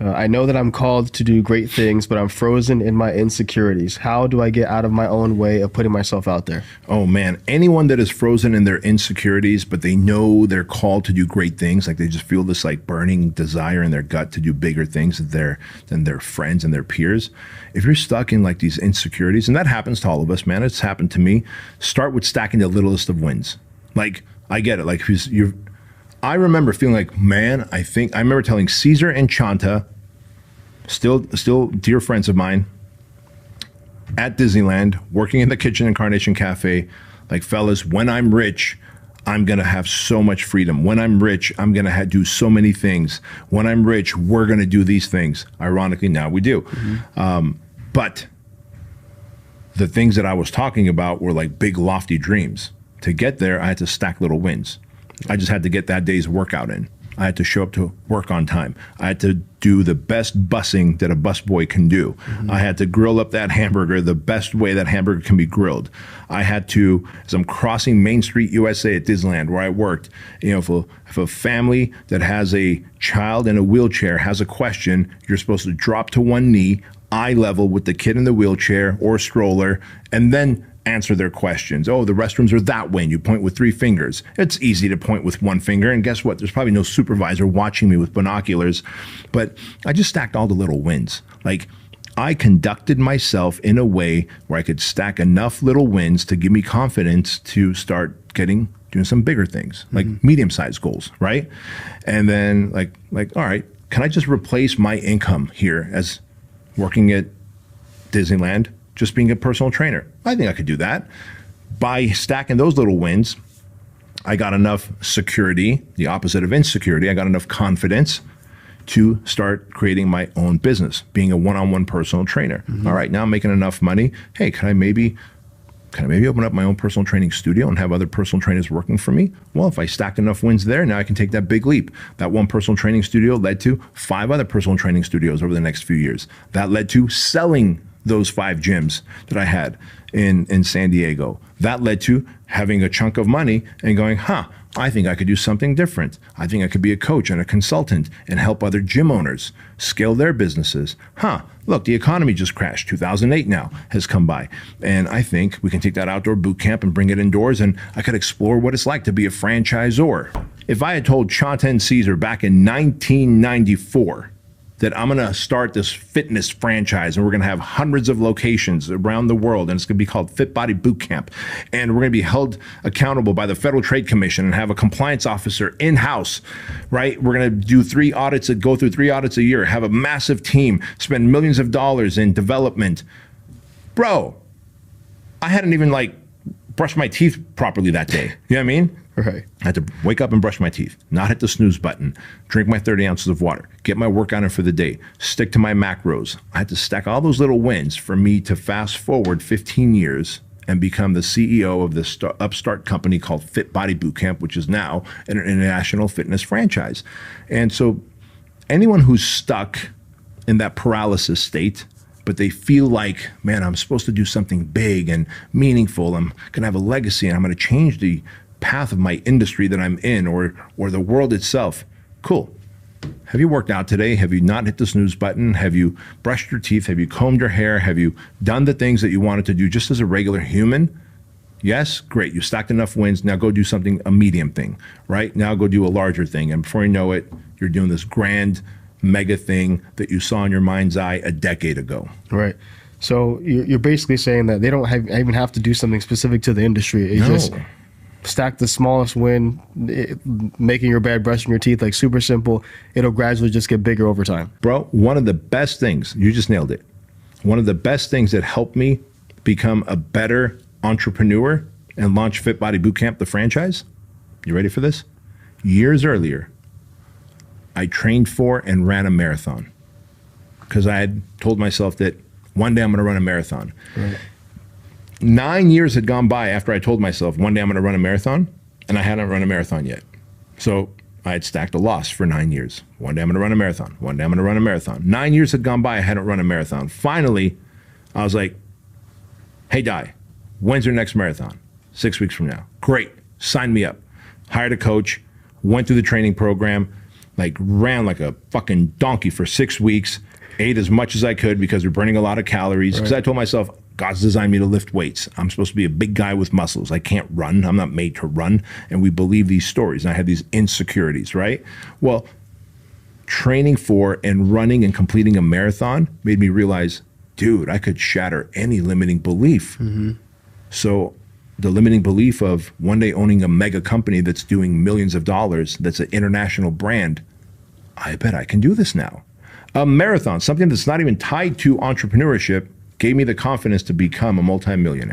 I know that I'm called to do great things, but I'm frozen in my insecurities. How do I get out of my own way of putting myself out there? Oh man, anyone that is frozen in their insecurities, but they know they're called to do great things, like they just feel this like burning desire in their gut to do bigger things than their friends and their peers. If you're stuck in like these insecurities, and that happens to all of us, man, it's happened to me. Start with stacking the littlest of wins. Like, I get it. Like, I remember feeling like, man, I remember telling Caesar and Chanta, still dear friends of mine, at Disneyland, working in the kitchen in Carnation Cafe, like, fellas, when I'm rich, I'm going to have so much freedom. When I'm rich, I'm going to do so many things. When I'm rich, we're going to do these things. Ironically, now we do. But the things that I was talking about were like big, lofty dreams. To get there, I had to stack little wins. I just had to get that day's workout in. I had to show up to work on time. I had to do the best bussing that a busboy can do. I had to grill up that hamburger the best way that hamburger can be grilled. I had to, as I'm crossing Main Street, USA at Disneyland, where I worked, you know, if a family that has a child in a wheelchair has a question, you're supposed to drop to one knee, eye level with the kid in the wheelchair or stroller, and then answer their questions. Oh, the restrooms are that way, and you point with 3 fingers. It's easy to point with 1 finger, and guess what? There's probably no supervisor watching me with binoculars, but I just stacked all the little wins. Like, I conducted myself in a way where I could stack enough little wins to give me confidence to start doing some bigger things, like medium-sized goals, right? And then like, all right, can I just replace my income here as working at Disneyland, just being a personal trainer? I think I could do that. By stacking those little wins, I got enough security, the opposite of insecurity. I got enough confidence to start creating my own business, being a one-on-one personal trainer. All right, now I'm making enough money. Hey, can I maybe open up my own personal training studio and have other personal trainers working for me? Well, if I stacked enough wins there, now I can take that big leap. That one personal training studio led to 5 other personal training studios over the next few years. That led to selling those 5 gyms that I had in San Diego. That led to having a chunk of money and going, I think I could do something different. I think I could be a coach and a consultant and help other gym owners scale their businesses. Look, the economy just crashed. 2008 now has come by. And I think we can take that outdoor boot camp and bring it indoors, and I could explore what it's like to be a franchisor. If I had told Chanta and Caesar back in 1994 that I'm going to start this fitness franchise and we're going to have hundreds of locations around the world, and it's going to be called Fit Body Boot Camp, and we're going to be held accountable by the Federal Trade Commission and have a compliance officer in-house, right? We're going to do 3 audits, go through 3 audits a year, have a massive team, spend millions of dollars in development. Bro, I hadn't even like brushed my teeth properly that day. You know what I mean? Right. I had to wake up and brush my teeth, not hit the snooze button, drink my 30 ounces of water, get my workout in for the day, stick to my macros. I had to stack all those little wins for me to fast forward 15 years and become the CEO of this upstart company called Fit Body Boot Camp, which is now an international fitness franchise. And so anyone who's stuck in that paralysis state, but they feel like, man, I'm supposed to do something big and meaningful, I'm gonna have a legacy, and I'm gonna change the path of my industry that I'm in, or the world itself. Cool. Have you worked out today? Have you not hit the snooze button? Have you brushed your teeth? Have you combed your hair? Have you done the things that you wanted to do just as a regular human? Yes? Great. You stacked enough wins. Now go do something, a medium thing, right? Now go do a larger thing. And before you know it, you're doing this grand mega thing that you saw in your mind's eye a decade ago. Right. So you're basically saying that they don't even have to do something specific to the industry. It's just stack the smallest win, making your bed, brushing your teeth, like super simple. It'll gradually just get bigger over time. Bro, one of the best things, you just nailed it. One of the best things that helped me become a better entrepreneur and launch Fit Body Boot Camp, the franchise. You ready for this? Years earlier, I trained for and ran a marathon because I had told myself that one day I'm going to run a marathon. Right. 9 years had gone by after I told myself one day I'm going to run a marathon, and I hadn't run a marathon yet. So I had stacked a loss for 9 years. One day I'm going to run a marathon. One day I'm going to run a marathon. 9 years had gone by, I hadn't run a marathon. Finally, I was like, hey, Di, when's your next marathon? 6 weeks from now. Great. Sign me up. Hired a coach, went through the training program, like ran like a fucking donkey for 6 weeks, ate as much as I could because we're burning a lot of calories. Because I told myself, God's designed me to lift weights. I'm supposed to be a big guy with muscles. I can't run. I'm not made to run. And we believe these stories. And I had these insecurities, right? Well, training for and running and completing a marathon made me realize, dude, I could shatter any limiting belief. So the limiting belief of one day owning a mega company that's doing millions of dollars, that's an international brand, I bet I can do this now. A marathon, something that's not even tied to entrepreneurship, gave me the confidence to become a multimillionaire.